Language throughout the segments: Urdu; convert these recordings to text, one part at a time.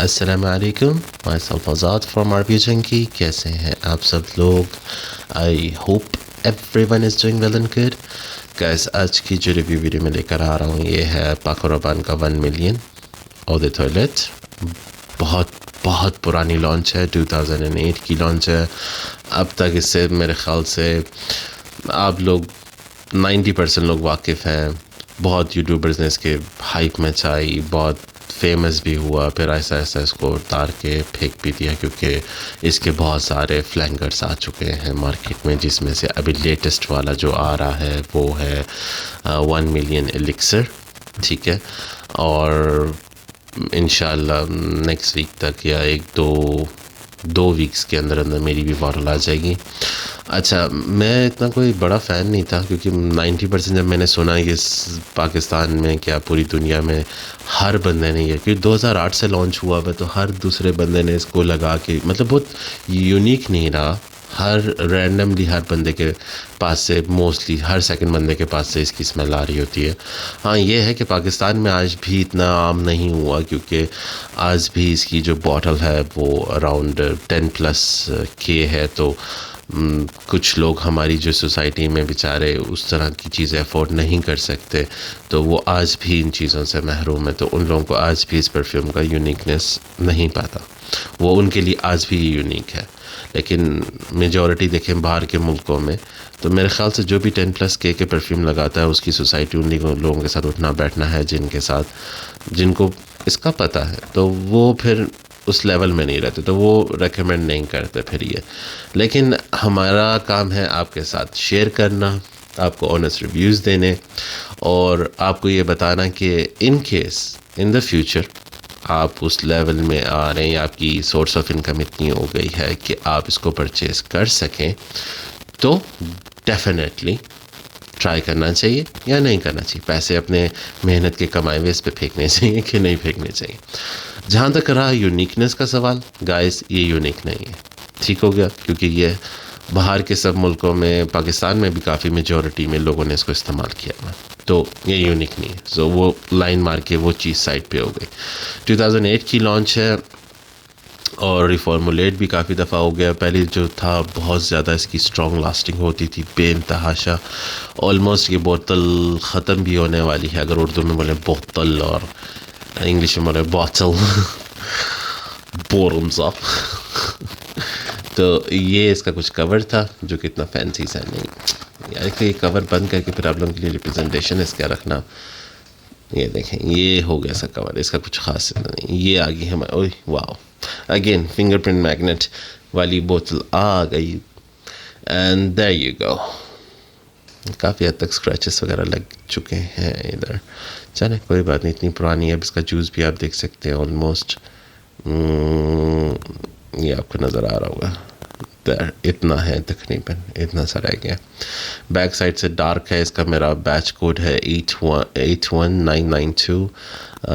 السلام علیکم. Myself Azad from RP جنکی. کیسے ہیں آپ سب لوگ؟ I hope everyone is doing well and good. Guys آج کی جو ریویو ویڈیو میں لے کر آ رہا ہوں یہ ہے پاکو ربان کا 1 ملین اور دی ٹوائلٹ. بہت پرانی لانچ ہے, 2008 کی لانچ ہے. اب تک اس سے میرے خیال سے آپ لوگ 90% لوگ واقف ہیں. بہت یوٹیوبرز نے اس کے ہائپ میں چائی, بہت فیمس بھی ہوا, پھر ایسا اس کو اتار کے پھینک بھی دیا کیونکہ اس کے بہت سارے فلینگرز آ چکے ہیں مارکیٹ میں, جس میں سے ابھی لیٹسٹ والا جو آ رہا ہے وہ ہے 1 ملین ایلکسر. ٹھیک ہے, اور انشاءاللہ نیکسٹ ویک تک یا دو ویکس کے اندر میری بھی بارل آ جائے گی. اچھا, میں اتنا کوئی بڑا فین نہیں تھا کیونکہ 90% جب میں نے سنا کہ پاکستان میں کیا پوری دنیا میں ہر بندے نے یہ, کیونکہ 2008 سے لانچ ہوا ہے تو ہر دوسرے بندے نے اس کو لگا کے, مطلب بہت یونیک نہیں رہا. ہر رینڈملی ہر بندے کے پاس سے, موسٹلی ہر سیکنڈ بندے کے پاس سے اس کی اسمیل آ رہی ہوتی ہے. ہاں یہ ہے کہ پاکستان میں آج بھی اتنا عام نہیں ہوا کیونکہ آج بھی اس کی جو باٹل ہے وہ اراؤنڈ 10+ ہے. تو کچھ لوگ ہماری جو سوسائٹی میں بیچارے اس طرح کی چیزیں افورڈ نہیں کر سکتے, تو وہ آج بھی ان چیزوں سے محروم ہے. تو ان لوگوں کو آج بھی اس پرفیوم کا یونیکنیس نہیں پاتا, وہ ان کے لیے آج بھی یونیک ہے. لیکن میجورٹی دیکھیں باہر کے ملکوں میں, تو میرے خیال سے جو بھی 10+ کے پرفیوم لگاتا ہے اس کی سوسائٹی ان لوگوں کے ساتھ اٹھنا بیٹھنا ہے جن کو اس کا پتہ ہے, تو وہ پھر اس لیول میں نہیں رہتے, تو وہ ریکمینڈ نہیں کرتے پھر یہ. لیکن ہمارا کام ہے آپ کے ساتھ شیئر کرنا, آپ کو آنیسٹ ریویوز دینے, اور آپ کو یہ بتانا کہ in case in the future آپ اس لیول میں آ رہے ہیں, آپ کی سورس آف انکم اتنی ہو گئی ہے کہ آپ اس کو پرچیز کر سکیں, تو ڈیفینیٹلی ٹرائی کرنا چاہیے یا نہیں کرنا چاہیے. پیسے اپنے محنت کے کمائے ہوئے اس پہ پھینکنے چاہیے کہ نہیں پھینکنے چاہیے. جہاں تک رہا یونیکنیس کا سوال, گائز یہ یونیک نہیں ہے. ٹھیک ہو گیا, کیونکہ یہ باہر کے سب ملکوں میں, پاکستان میں بھی کافی میجورٹی میں لوگوں نے اس کو استعمال کیا ہوا, تو یہ یونیک نہیں ہے. سو وہ لائن مار کے وہ چیز سائڈ پہ ہو گئی. 2008 کی لانچ ہے اور ریفارمولیٹ بھی کافی دفعہ ہو گیا. پہلے جو تھا بہت زیادہ اس کی اسٹرانگ لاسٹنگ ہوتی تھی, بے انتہاشا. آلموسٹ یہ بوتل ختم بھی ہونے والی ہے, اگر اردو میں بولیں بوتل اور انگلش میں بولیں بوتل بورمز اپ. تو یہ اس کا کچھ کور تھا جو کہ اتنا فینسی سا نہیں یار, کہ یہ کور بند کر کے پھر آپ لوگوں کے لیے ریپرزنٹیشن اس کا رکھنا. یہ دیکھیں, یہ ہو گیا سا کور, اس کا کچھ خاص نہیں. یہ آ گئی ہمارے, اوہ واو, اگین فنگر پرنٹ میگنیٹ والی بوتل آ گئی. And there you go. کافی حد تک اسکریچز وغیرہ لگ چکے ہیں ادھر. چلیں کوئی بات نہیں, اتنی پرانی ہے. اب اس کا جوس بھی آپ دیکھ سکتے ہیں, آلموسٹ یہ آپ کو نظر آ رہا ہوگا, اتنا ہے تقریباً, اتنا سا رہ گیا. بیک سائڈ سے ڈارک ہے. اس کا میرا بیچ کوڈ ہے 81992.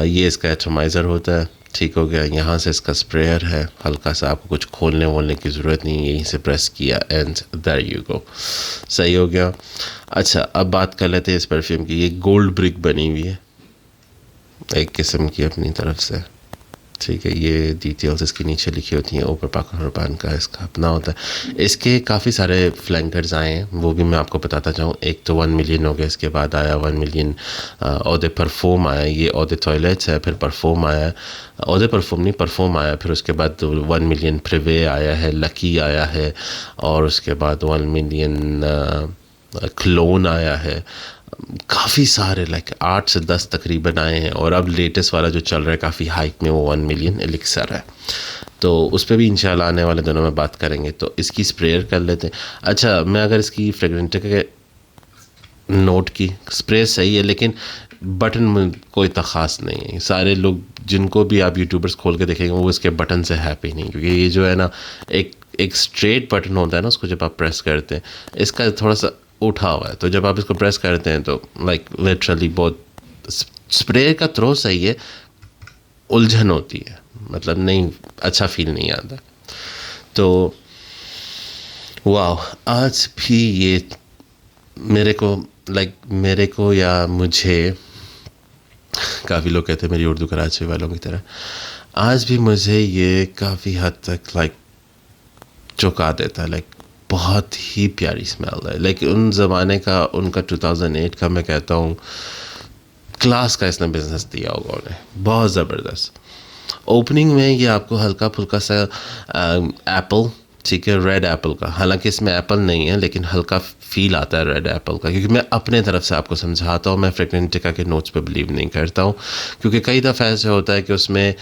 یہ اس کا ایٹمائزر ہوتا ہے. ٹھیک ہو گیا. یہاں سے اس کا اسپریئر ہے, ہلکا سا, آپ کو کچھ کھولنے وولنے کی ضرورت نہیں, یہیں سے پریس کیا اینڈ دیر یو گو. صحیح ہو گیا. اچھا, اب بات کر لیتے ہیں اس پرفیوم کی. یہ گولڈ برک بنی ہوئی ہے ایک قسم کی اپنی طرف سے. ٹھیک ہے, یہ ڈیٹیلز اس کے نیچے لکھی ہوتی ہیں. اوپر پاکو ربان کا اس کا اپنا ہوتا ہے. اس کے کافی سارے فلینکرز آئے ہیں, وہ بھی میں آپ کو بتاتا جاؤں. ایک تو 1 ملین ہو گیا, اس کے بعد آیا 1 ملین عہدے پرفیوم آیا. یہ عہدے ٹوائلٹس ہے, پھر پرفیوم آیا, عہدے پرفیوم نہیں پرفیوم آیا. پھر اس کے بعد 1 ملین پریوے آیا ہے, لکی آیا ہے, اور اس کے بعد 1 ملین کلون آیا ہے. کافی سارے 8 سے 10 تقریباً آئے ہیں. اور اب لیٹسٹ والا جو چل رہا ہے کافی ہائپ میں, وہ 1 ملین ایلکسر ہے. تو اس پہ بھی انشاءاللہ آنے والے دنوں میں بات کریں گے. تو اس کی اسپریئر کر لیتے ہیں. اچھا, میں اگر اس کی فریگرنٹ کے نوٹ کی اسپرے صحیح ہے, لیکن بٹن کوئی اتنا خاص نہیں ہے. سارے لوگ جن کو بھی آپ یوٹیوبرز کھول کے دیکھیں گے وہ اس کے بٹن سے ہیپی نہیں, کیونکہ یہ جو ہے نا ایک اسٹریٹ بٹن ہوتا ہے نا, اس کو جب آپ پریس کرتے ہیں, اس کا تھوڑا سا اٹھا ہوا ہے. تو جب آپ اس کو پریس کرتے ہیں تو لٹرلی بہت اسپرے کا تھرو صحیح ہے, الجھن ہوتی ہے, مطلب نہیں اچھا فیل نہیں آتا. تو واو, آج بھی یہ میرے کو یا مجھے, کافی لوگ کہتے ہیں میری اردو کراچی والوں کی طرح, آج بھی مجھے یہ کافی حد تک لائک چکا دیتا ہے. لائک بہت ہی پیاری اسمیل ہے. لائک ان زمانے کا, ان کا 2008 کا میں کہتا ہوں کلاس کا اس نے بزنس دیا ہوگا انہیں, بہت زبردست. اوپننگ میں یہ آپ کو ہلکا پھلکا سا ایپل, ٹھیک ہے, ریڈ ایپل کا, حالانکہ اس میں ایپل نہیں ہے لیکن ہلکا فیل آتا ہے ریڈ ایپل کا, کیونکہ میں اپنے طرف سے آپ کو سمجھاتا ہوں, میں فریگنٹکا کے نوٹس پہ بلیو نہیں کرتا ہوں, کیونکہ کئی دفعہ ایسے ہوتا ہے کہ اس میں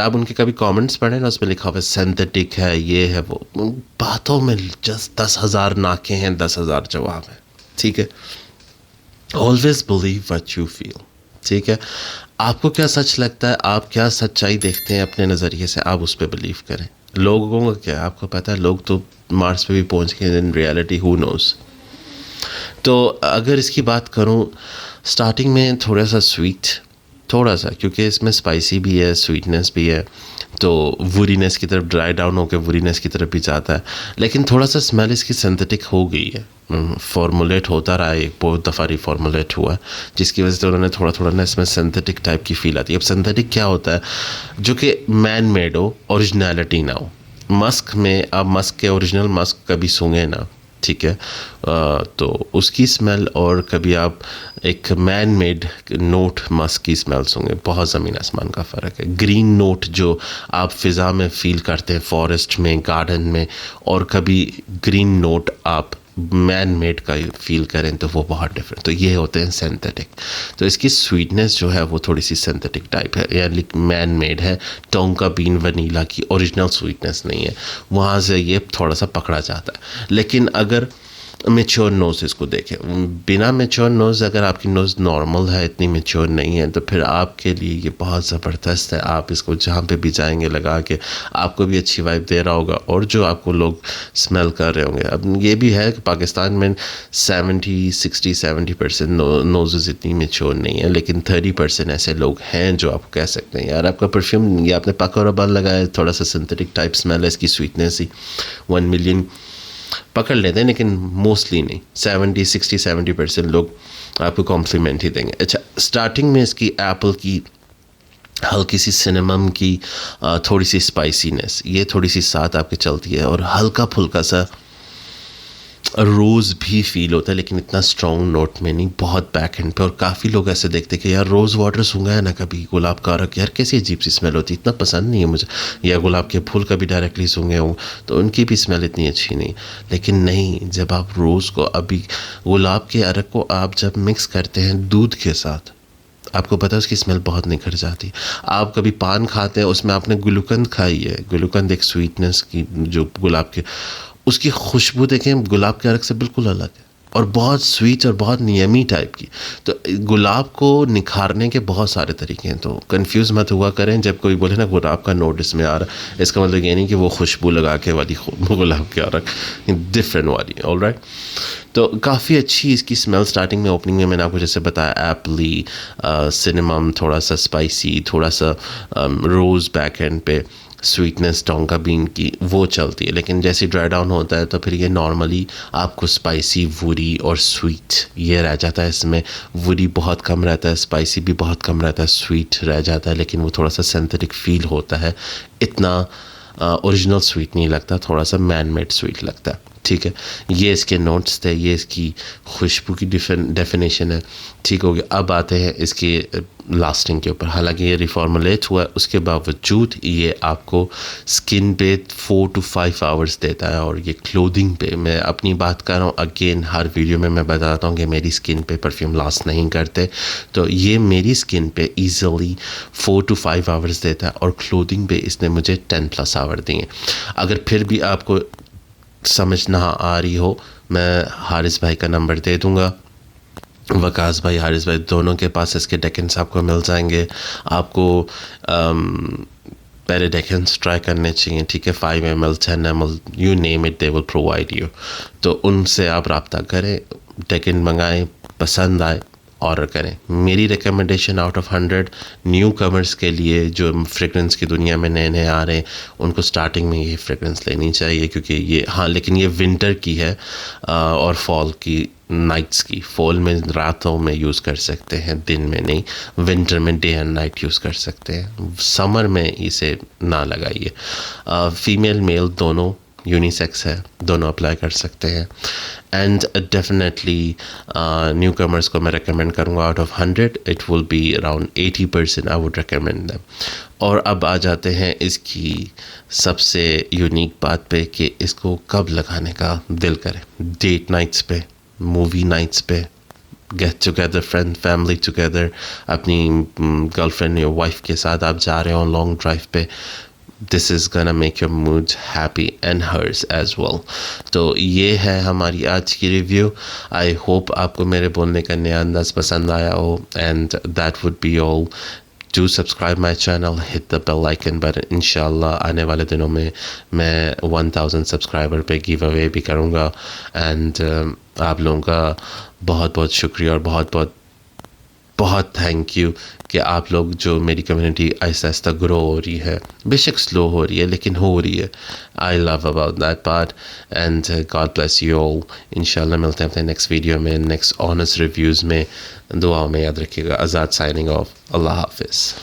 آپ ان کے کبھی کامنٹس پڑھیں نا, اس میں لکھا ہوا ہے سینتھیٹک ہے, یہ ہے وہ, باتوں میں جسٹ 10,000 ناکیں ہیں, 10,000 جواب ہیں, ٹھیک ہے. Always believe what you feel, ٹھیک ہے. آپ کو کیا سچ لگتا ہے, آپ کیا سچائی دیکھتے ہیں اپنے نظریے سے, آپ اس پہ بلیو کریں. لوگوں کا کیا, آپ کو پتہ ہے لوگ تو مارس پہ بھی پہنچ گئے, ان ریالٹی ہو نوز. تو اگر اس کی بات کروں, سٹارٹنگ میں تھوڑا سا سویٹ, تھوڑا سا, کیونکہ اس میں اسپائسی بھی ہے, سویٹنس بھی ہے, تو وورینس کی طرف, ڈرائی ڈاؤن ہو کے وورینس کی طرف بھی جاتا ہے. لیکن تھوڑا سا اسمیل اس کی سینتھیٹک ہو گئی ہے, فارمولیٹ ہوتا رہا ہے, ایک بہت دفعہ فارمولیٹ ہوا ہے, جس کی وجہ سے انہوں نے تھوڑا نا اس میں سینتھیٹک ٹائپ کی فیل آتی ہے. اب سینتھیٹک کیا ہوتا ہے, جو کہ مین میڈ ہو, اوریجنیلٹی نہ ہو. مسک میں آپ مسک کے اوریجنل مسک کبھی سونگیں نا, ٹھیک ہے, تو اس کی اسمیل اور کبھی آپ ایک مین میڈ نوٹ مسک کی اسمیل سونگیں, بہت زمین آسمان کا فرق ہے. گرین نوٹ جو آپ فضا میں فیل کرتے ہیں, فارسٹ میں, گارڈن میں, اور کبھی گرین نوٹ آپ مین میڈ کا فیل کریں تو وہ بہت ڈفرینٹ. تو یہ ہوتے ہیں سینتھیٹک. تو اس کی سویٹنس جو ہے وہ تھوڑی سی سینتھیٹک ٹائپ ہے, یعنی مین میڈ ہے. ٹونکا بین ونیلا کی اوریجنل سویٹنس نہیں ہے, وہاں سے یہ تھوڑا سا پکڑا جاتا ہے. لیکن اگر میچور نوز اس کو دیکھیں, بنا میچور نوز, اگر آپ کی نوز نارمل ہے, اتنی میچور نہیں ہے, تو پھر آپ کے لیے یہ بہت زبردست ہے. آپ اس کو جہاں پہ بھی جائیں گے لگا کے, آپ کو بھی اچھی وائب دے رہا ہوگا, اور جو آپ کو لوگ اسمیل کر رہے ہوں گے. اب یہ بھی ہے کہ پاکستان میں 60-70% نوزز اتنی میچور نہیں ہے, لیکن 30% ایسے لوگ ہیں جو آپ کو کہہ سکتے ہیں یار آپ کا پرفیوم, یہ آپ نے پاکو ربان لگایا, تھوڑا سا سنتھیٹک ٹائپ اسمیل ہے, اس کی سویٹنس ہی 1 ملین پکڑ لیتے ہیں, لیکن موسٹلی نہیں. 60-70% لوگ آپ کو کمپلیمنٹ ہی دیں گے. اچھا, اسٹارٹنگ میں اس کی ایپل کی ہلکی سی سینیمم کی تھوڑی سی اسپائسینس, یہ تھوڑی سی ساتھ آپ کے چلتی ہے, اور ہلکا پھلکا سا روز بھی فیل ہوتا ہے, لیکن اتنا اسٹرانگ نوٹ میں نہیں, بہت بیک اینڈ پہ. اور کافی لوگ ایسے دیکھتے کہ یار روز واٹر سونگا ہے نا کبھی, گلاب کا رکھ, یار کیسی عجیب سی اسمیل ہوتی, اتنا پسند نہیں ہے مجھے. یا گلاب کے پھول کبھی ڈائریکٹلی سونگے ہوں تو ان کی بھی اسمیل اتنی اچھی نہیں. لیکن نہیں, جب آپ روز کو, ابھی گلاب کے عرق کو آپ جب مکس کرتے ہیں دودھ کے ساتھ, آپ کو پتہ ہے اس کی اسمیل بہت نکھر جاتی. آپ کبھی پان کھاتے ہیں, اس میں آپ نے گلوکند کھائی ہے, گلوکند ایک سویٹنس کی جو گلاب کے, اس کی خوشبو دیکھیں گلاب کے عرق سے بالکل الگ ہے, اور بہت سویٹ اور بہت نیمی ٹائپ کی. تو گلاب کو نکھارنے کے بہت سارے طریقے ہیں, تو کنفیوز مت ہوا کریں جب کوئی بولے نا گلاب کا نوٹ اس میں آ رہا, اس کا مطلب یہ نہیں کہ وہ خوشبو لگا کے والی گلاب کے عرق, ڈفرینٹ والی. آل رائٹ, تو کافی اچھی اس کی اسمیل. سٹارٹنگ میں اوپننگ میں نے آپ کو جیسے بتایا ایپلی, سینیمم, تھوڑا سا اسپائسی, تھوڑا سا روز بیک اینڈ پہ, سویٹنس ٹونکا بین کی وہ چلتی ہے. لیکن جیسے ڈرائی ڈاؤن ہوتا ہے تو پھر یہ نارملی آپ کو اسپائسی, ووری اور سویٹ یہ رہ جاتا ہے. اس میں ووری بہت کم رہتا ہے, اسپائسی بھی بہت کم رہتا ہے, سویٹ رہ جاتا ہے, لیکن وہ تھوڑا سا سینتھیٹک فیل ہوتا ہے. اتنا اوریجنل سویٹ نہیں لگتا, تھوڑا سا مین میڈ سویٹ لگتا ہے. ٹھیک ہے, یہ اس کے نوٹس تھے, یہ اس کی خوشبو کی ڈیفینیشن ہے. ٹھیک ہو گیا. اب آتے ہیں اس کی لاسٹنگ کے اوپر. حالانکہ یہ ریفارمولیٹ ہوا ہے, اس کے باوجود یہ آپ کو سکن پہ 4 to 5 آورس دیتا ہے. اور یہ کلودنگ پہ, میں اپنی بات کر رہا ہوں, اگین ہر ویڈیو میں میں بتاتا ہوں کہ میری سکن پہ پرفیوم لاسٹ نہیں کرتے, تو یہ میری سکن پہ ایزیلی 4 to 5 آورس دیتا ہے, اور کلودنگ پہ اس نے مجھے 10+ آور دیے. اگر پھر بھی آپ کو سمجھ نہ آ رہی ہو, میں حارث بھائی کا نمبر دے دوں گا, وقاص بھائی, حارث بھائی, دونوں کے پاس اس کے ڈیکنس آپ کو مل جائیں گے. آپ کو پہلے ڈیکنس ٹرائی کرنے چاہیے, ٹھیک ہے, 5 ml 10 ml, you name it, they will provide you. تو ان سے آپ رابطہ کریں, ڈیکن منگائیں, پسند آئے آرڈر کریں. میری recommendation out of 100 new comers کے لیے جو فریگرنس کی دنیا میں نئے نئے آ رہے ہیں, ان کو سٹارٹنگ میں یہ فریگرنس لینی چاہیے, کیونکہ یہ, ہاں لیکن یہ ونٹر کی ہے اور فال کی نائٹس کی. فال میں راتوں میں یوز کر سکتے ہیں, دن میں نہیں. ونٹر میں ڈے اینڈ نائٹ یوز کر سکتے ہیں. سمر میں اسے نہ لگائیے. فیمیل میل دونوں یونی سیکس ہے, دونوں اپلائی کر سکتے ہیں. اینڈ ڈیفینیٹلی نیو کمرس کو میں ریکمینڈ کروں گا. Out of 100 it will be around 80% I would recommend them. اور اب آ جاتے ہیں اس کی سب سے یونیک بات پہ کہ اس کو کب لگانے کا دل کرے. ڈیٹ نائٹس پہ, مووی نائٹس پہ, get together, friend family together, اپنی گرل فرینڈ یا وائف کے ساتھ آپ جا رہے ہو لانگ ڈرائیو پہ. This is gonna make your mood happy and hers as well. تو یہ ہے ہماری آج کی ریویو. آئی ہوپ آپ کو میرے بولنے کا نیا انداز پسند آیا ہو. And that would be all. Do subscribe my channel, hit the bell icon button. انشاءاللہ آنے والے دنوں میں 1000 سبسکرائبر پہ گیو اوے بھی کروں گا. اینڈ آپ لوگوں کا بہت بہت شکریہ اور بہت بہت بہت تھینک یو کہ آپ لوگ جو میری کمیونٹی آہستہ آہستہ گرو ہو رہی ہے. بے شک سلو ہو رہی ہے لیکن ہو رہی ہے. I love about that part. And God bless you all. انشاءاللہ ملتے ہیں اپنے نیکسٹ ویڈیو میں, نیکسٹ آنیسٹ ریویوز میں. دعاؤں میں یاد رکھیے گا. آزاد سائننگ آف. اللہ حافظ.